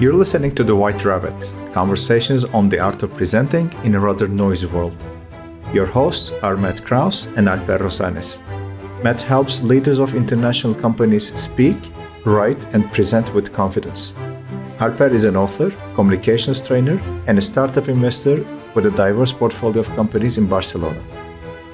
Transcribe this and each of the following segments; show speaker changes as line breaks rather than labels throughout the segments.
You're listening to The White Rabbit, conversations on the art of presenting in a rather noisy world. Your hosts are Matt Krause and Alper Rozanes. Matt helps leaders of international companies speak, write, and present with confidence. Alper is an author, communications trainer, and a startup investor with a diverse portfolio of companies in Barcelona.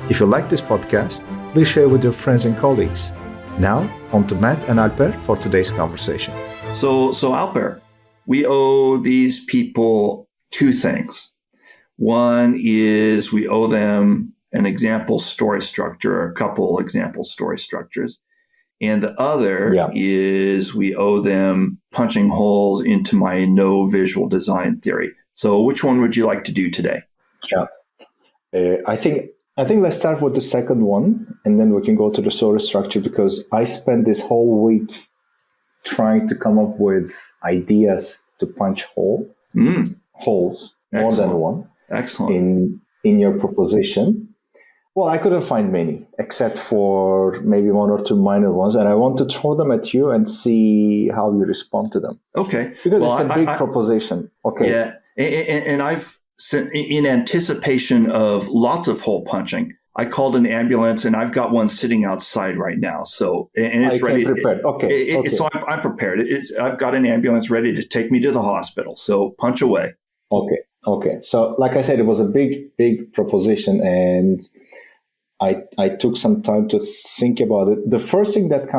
If you like this podcast, please share with your friends and colleagues. Now, on to Matt and Alper for today's conversation.
So Alper, we owe these people two things. One is we owe them an example story structure, or a couple example story structures. And the other is we owe them punching holes into my no visual design theory. So which one would you like to do today?
I think let's start with the second one, and then we can go to the story structure, because I spent this whole week trying to come up with ideas to punch holes, more than one.
Excellent.
In your proposition. Well, I couldn't find many, except for maybe one or two minor ones, and I want to throw them at you and see how you respond to them.
Okay.
Because it's a big proposition. Okay.
Yeah, and I've, in anticipation of lots of hole punching, I called an ambulance, and I've got one sitting outside right now. So, and it's ready.
Prepared. Okay.
So I'm prepared. I've got an ambulance ready to take me to the hospital. So punch away.
Okay. So, like I said, it was a big proposition, and I took some time to think about it. The first thing that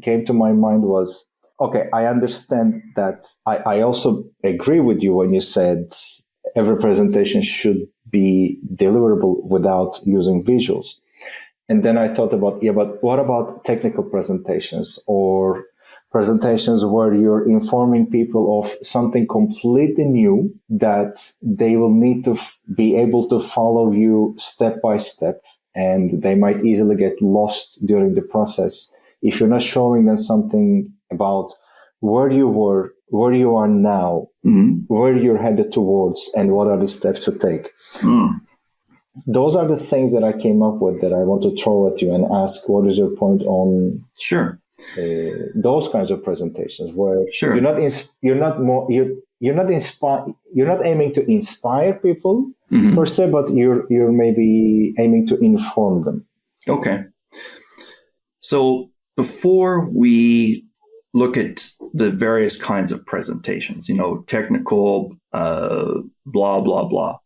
came to my mind was, okay, I understand that. I also agree with you when you said every presentation should be deliverable without using visuals. And then I thought about, but what about technical presentations or presentations where you're informing people of something completely new that they will need to be able to follow you step by step, and they might easily get lost during the process if you're not showing them something about where you were, where you are now, where you're headed towards, and what are the steps to take. Those are the things that I came up with that I want to throw at you and ask, what is your point on those kinds of presentations where you're not aiming to inspire people per se, but you're maybe aiming to inform them.
Okay. So before we look at the various kinds of presentations, technical, blah, blah, blah.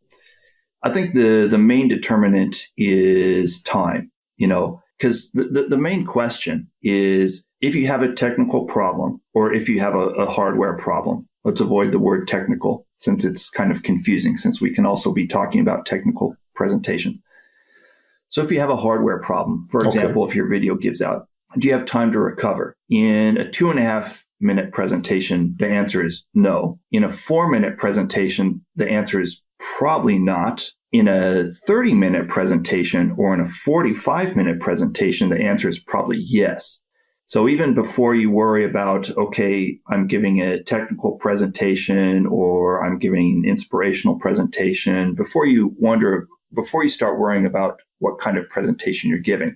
I think the main determinant is time, because the main question is, if you have a technical problem or if you have a hardware problem. Let's avoid the word technical since it's kind of confusing, since we can also be talking about technical presentations. So if you have a hardware problem, for example, if your video gives out, do you have time to recover? In a 2.5-minute presentation, the answer is no. In a 4-minute presentation, the answer is probably not. In a 30-minute presentation or in a 45-minute presentation, the answer is probably yes. So even before you worry about, okay, I'm giving a technical presentation or I'm giving an inspirational presentation, before you start worrying about what kind of presentation you're giving,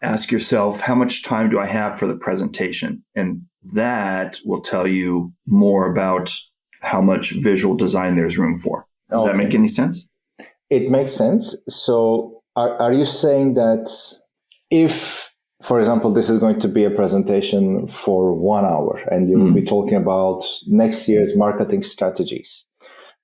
ask yourself, how much time do I have for the presentation? And that will tell you more about how much visual design there's room for. Does that make any sense?
It makes sense. So are you saying that if, for example, this is going to be a presentation for 1 hour and you will be talking about next year's marketing strategies,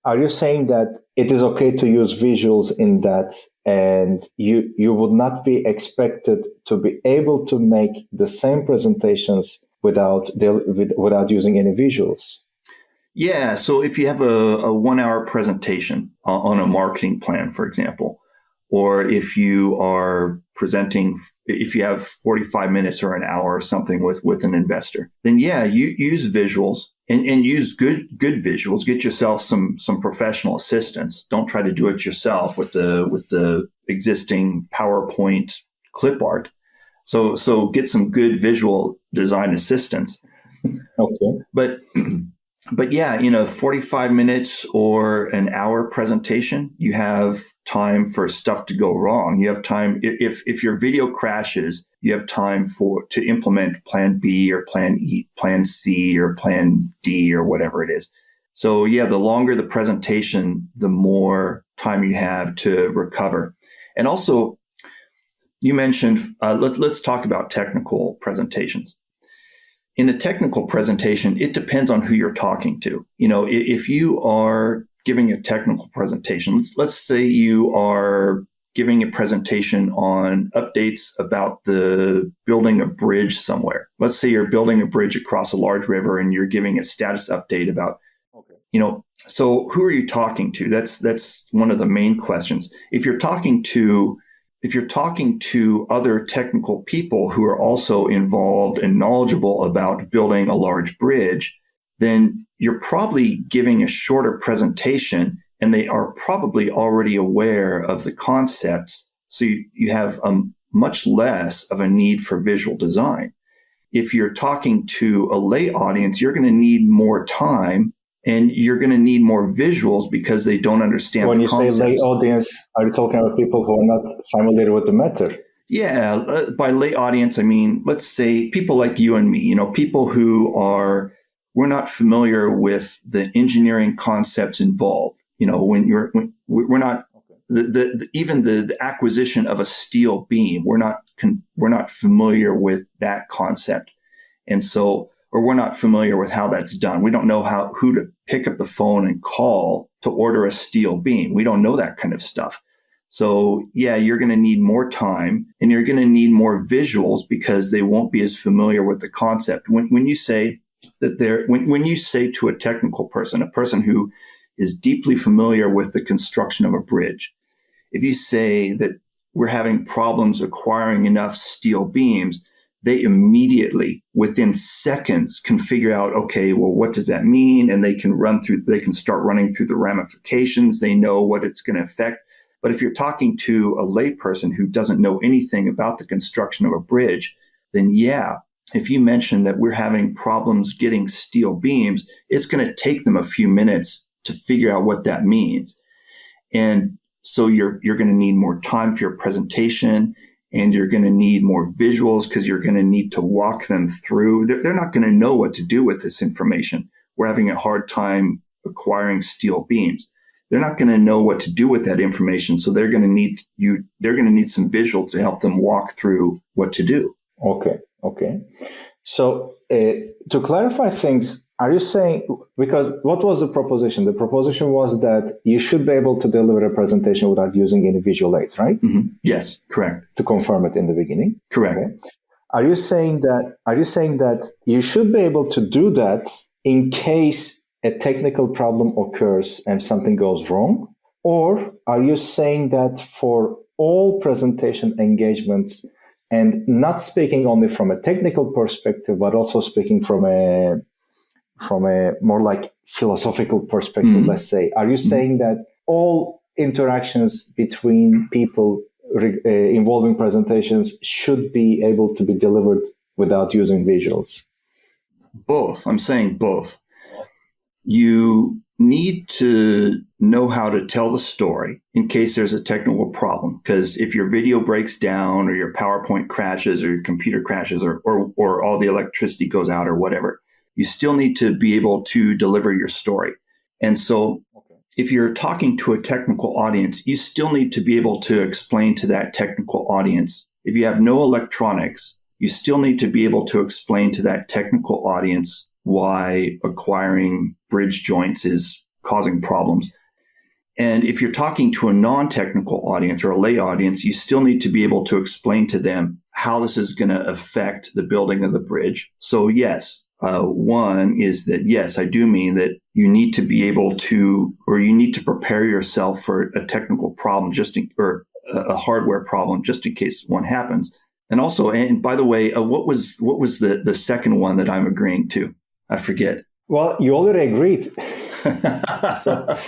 are you saying that it is okay to use visuals in that, and you would not be expected to be able to make the same presentations without using any visuals?
Yeah. So if you have a 1 hour presentation on a marketing plan, for example, or if you are presenting, if you have 45 minutes or an hour or something with an investor, then you use visuals and use good visuals. Get yourself some professional assistance. Don't try to do it yourself with the existing PowerPoint clip art. So get some good visual design assistance.
Okay.
But yeah, 45 minutes or an hour presentation, you have time for stuff to go wrong. You have time, if your video crashes, you have time to implement plan B or plan E, plan C or plan D or whatever it is. So yeah, the longer the presentation, the more time you have to recover. And also, you mentioned, let's talk about technical presentations. In a technical presentation, it depends on who you're talking to. If you are giving a technical presentation, let's say you are giving a presentation on updates about the building a bridge somewhere. Let's say you're building a bridge across a large river and you're giving a status update about, so who are you talking to? That's one of the main questions. If you're talking to other technical people who are also involved and knowledgeable about building a large bridge, then you're probably giving a shorter presentation and they are probably already aware of the concepts. So you have much less of a need for visual design. If you're talking to a lay audience, you're going to need more time and you're going to need more visuals because they don't understand the concepts. When you say lay
audience, are you talking about people who are not familiar with the matter?
Yeah, by lay audience, I mean, let's say people like you and me, people who we're not familiar with the engineering concepts involved. We're not even the acquisition of a steel beam, we're not familiar with that concept, or we're not familiar with how that's done. We don't know who to pick up the phone and call to order a steel beam. We don't know that kind of stuff. So yeah, you're going to need more time and you're going to need more visuals because they won't be as familiar with the concept. When you say that when you say to a technical person, a person who is deeply familiar with the construction of a bridge, if you say that we're having problems acquiring enough steel beams, they immediately, within seconds, can figure out, okay, well, what does that mean? And they can start running through the ramifications. They know what it's going to affect. But if you're talking to a layperson who doesn't know anything about the construction of a bridge, then yeah, if you mention that we're having problems getting steel beams, it's going to take them a few minutes to figure out what that means. And so you're going to need more time for your presentation, and you're going to need more visuals because you're going to need to walk them through. They're not going to know what to do with this information. We're having a hard time acquiring steel beams. They're not going to know what to do with that information. So they're going to need some visuals to help them walk through what to do.
Okay. So to clarify things, are you saying, because what was the proposition? The proposition was that you should be able to deliver a presentation without using any visual aids, right?
Mm-hmm. Yes, correct.
To confirm it in the beginning.
Correct.
Okay. Are you saying that you should be able to do that in case a technical problem occurs and something goes wrong? Or are you saying that for all presentation engagements, and not speaking only from a technical perspective, but also speaking from a more like philosophical perspective, let's say, are you saying that all interactions between people involving presentations should be able to be delivered without using visuals?
Both. I'm saying both. You need to know how to tell the story in case there's a technical problem. Because if your video breaks down or your PowerPoint crashes or your computer crashes or all the electricity goes out or whatever, you still need to be able to deliver your story. And so if you're talking to a technical audience, you still need to be able to explain to that technical audience. If you have no electronics, you still need to be able to explain to that technical audience why acquiring bridge joints is causing problems. And if you're talking to a non-technical audience or a lay audience, you still need to be able to explain to them how this is going to affect the building of the bridge. So yes, one is that, yes, I do mean that you need to be able to, or you need to prepare yourself for a technical problem or a hardware problem just in case one happens. And also, and by the way, what was the second one that I'm agreeing to? I forget.
Well, you already agreed. The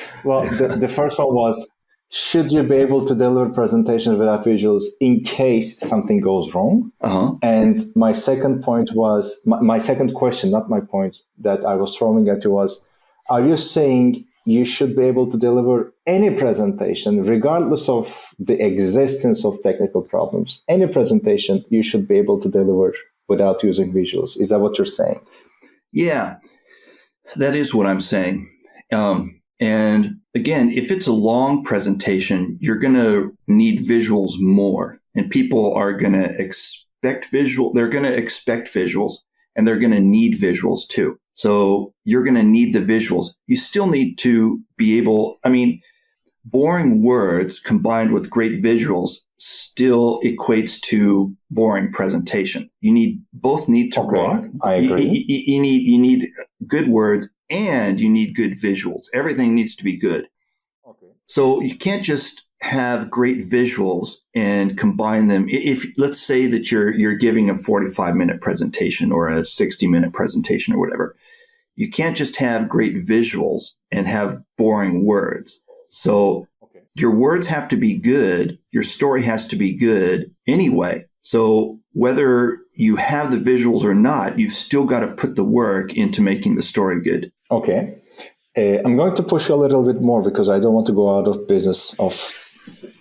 first one was, should you be able to deliver presentations without visuals in case something goes wrong?
Uh-huh.
And my second point was, my second question, not my point, that I was throwing at you was, are you saying you should be able to deliver any presentation, regardless of the existence of technical problems. Any presentation you should be able to deliver without using visuals. Is that what you're saying?
Yeah, that is what I'm saying. And again, if it's a long presentation, you're going to need visuals more, and people are going to expect they're going to expect visuals, and they're going to need visuals too. So you're going to need the visuals. You still need to be able, boring words combined with great visuals still equates to boring presentation. Both need to rock.
I agree.
You need good words and you need good visuals. Everything needs to be good.
Okay.
So you can't just have great visuals and combine them. If let's say that you're giving a 45-minute presentation or a 60-minute presentation or whatever, you can't just have great visuals and have boring words. So your words have to be good. Your story has to be good anyway. So whether you have the visuals or not, you've still got to put the work into making the story good.
Okay. I'm going to push you a little bit more because I don't want to go out of business of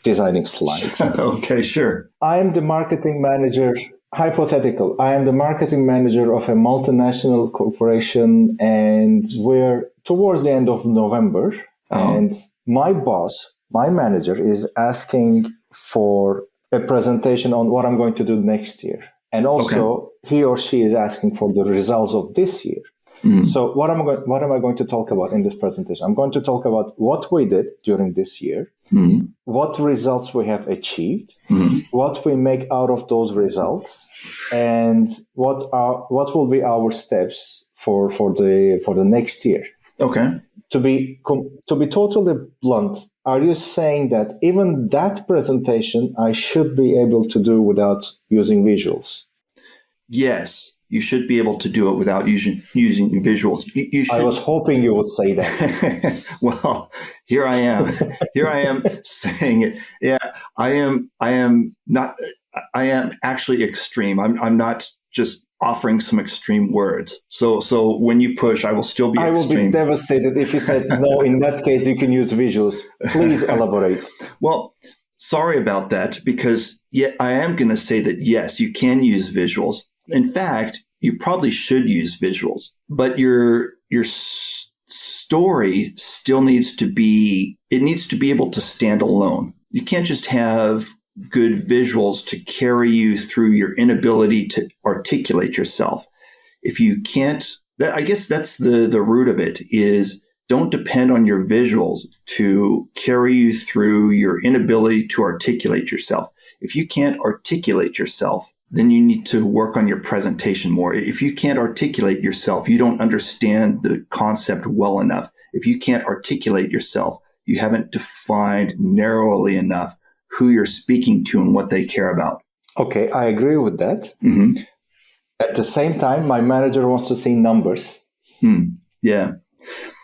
designing slides.
Okay, sure.
I am the marketing manager, hypothetical. I am the marketing manager of a multinational corporation, and we're towards the end of November. And my boss, my manager, is asking for a presentation on what I'm going to do next year. And also, he or she is asking for the results of this year. Mm-hmm. So what am I going to talk about in this presentation? I'm going to talk about what we did during this year, mm-hmm. what results we have achieved, mm-hmm. what we make out of those results, and what will be our steps for the next year.
Okay.
To be totally blunt, are you saying that even that presentation I should be able to do without using visuals?
Yes, you should be able to do it without using visuals. You should...
I was hoping you would say that.
Well, here I am. Here I am saying it. Yeah, I am actually extreme. I'm not just offering some extreme words. So when you push, I will still be extreme.
I will be devastated if you said, no, in that case, you can use visuals. Please elaborate.
Well, sorry about that, because I am going to say that, yes, you can use visuals. In fact, you probably should use visuals, but your story still needs to be able to stand alone. You can't just have good visuals to carry you through your inability to articulate yourself. If you can't, I guess that's the root of it, is don't depend on your visuals to carry you through your inability to articulate yourself. If you can't articulate yourself, then you need to work on your presentation more. If you can't articulate yourself, you don't understand the concept well enough. If you can't articulate yourself, you haven't defined narrowly enough who you're speaking to and what they care about. Okay,
I agree with that.
Mm-hmm.
At the same time, my manager wants to see numbers.
Yeah.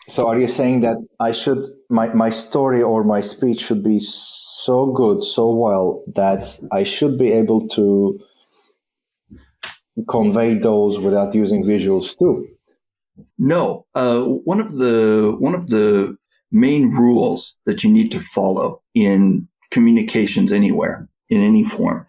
So are you saying that my story or my speech should be so good, so well, that I should be able to convey those without using visuals too?
No. One of the main rules that you need to follow in communications anywhere, in any form,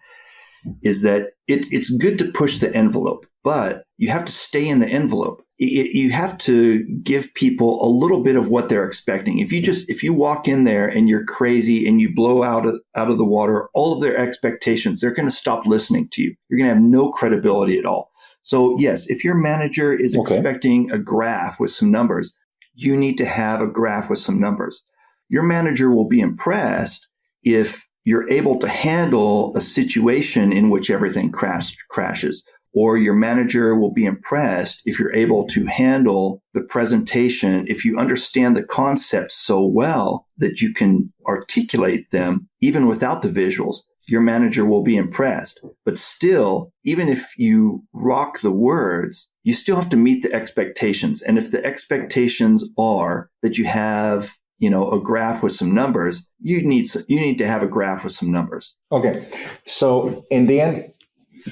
is that it's good to push the envelope, but you have to stay in the envelope. You have to give people a little bit of what they're expecting. If you walk in there and you're crazy and you blow out of the water all of their expectations, they're going to stop listening to you. You're going to have no credibility at all. So yes, if your manager is expecting a graph with some numbers, you need to have a graph with some numbers. Your manager will be impressed if you're able to handle a situation in which everything crashes. Or your manager will be impressed if you're able to handle the presentation, if you understand the concepts so well that you can articulate them even without the visuals. Your manager will be impressed. But still, even if you rock the words, you still have to meet the expectations. And if the expectations are that you have, a graph with some numbers, you need to have a graph with some numbers.
Okay. So in the end,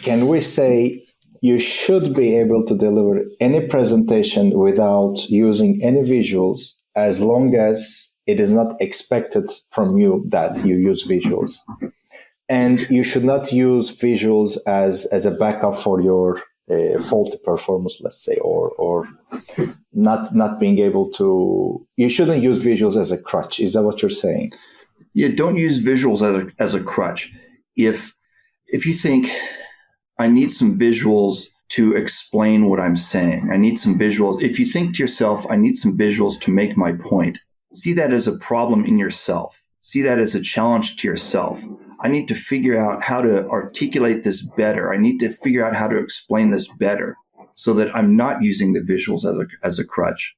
can we say you should be able to deliver any presentation without using any visuals as long as it is not expected from you that you use visuals. And you should not use visuals as a backup for your faulty performance, let's say, or not being able to. You shouldn't use visuals as a crutch. Is that what you're saying?
Yeah, don't use visuals as a crutch. If you think I need some visuals to explain what I'm saying, I need some visuals. If you think to yourself, I need some visuals to make my point, see that as a problem in yourself. See that as a challenge to yourself. I need to figure out how to articulate this better. I need to figure out how to explain this better so that I'm not using the visuals as a crutch.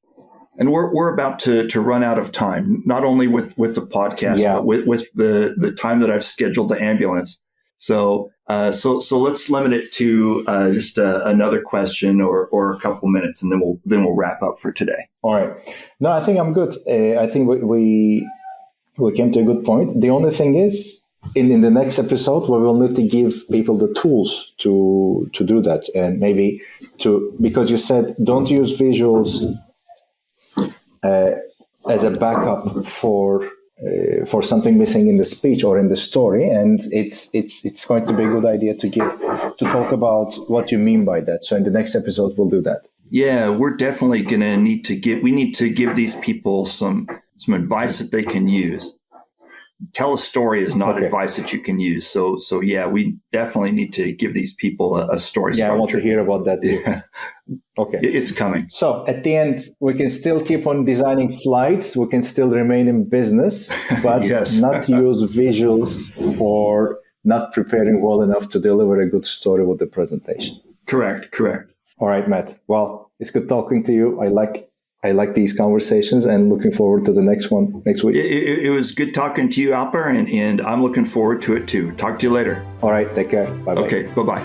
And we're about to run out of time, not only with the podcast, but with the time that I've scheduled the ambulance. So let's limit it to just another question or a couple minutes, and then we'll wrap up for today.
All right. No, I think I'm good. I think we came to a good point. The only thing is, in the next episode, we will need to give people the tools to do that, and maybe because you said don't use visuals as a backup for something missing in the speech or in the story, and it's going to be a good idea to talk about what you mean by that. So in the next episode, we'll do that.
Yeah, we're definitely going to need to give these people some advice that they can use. Tell a story is not advice that you can use. So yeah, we definitely need to give these people a story structure.
I want to hear about that too.
Yeah.
Okay.
It's coming.
So at the end, we can still keep on designing slides. We can still remain in business, but
yes.
not use visuals or not preparing well enough to deliver a good story with the presentation.
Correct.
All right, Matt. Well, it's good talking to you. I like these conversations and looking forward to the next one next week.
It was good talking to you, Alper, and I'm looking forward to it too. Talk to you later.
All right, take care. Bye-bye.
Okay, bye-bye.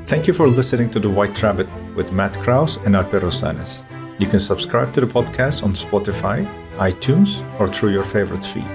Thank you for listening to The White Rabbit with Matt Krause and Alper Rozanes. You can subscribe to the podcast on Spotify, iTunes, or through your favorite feed.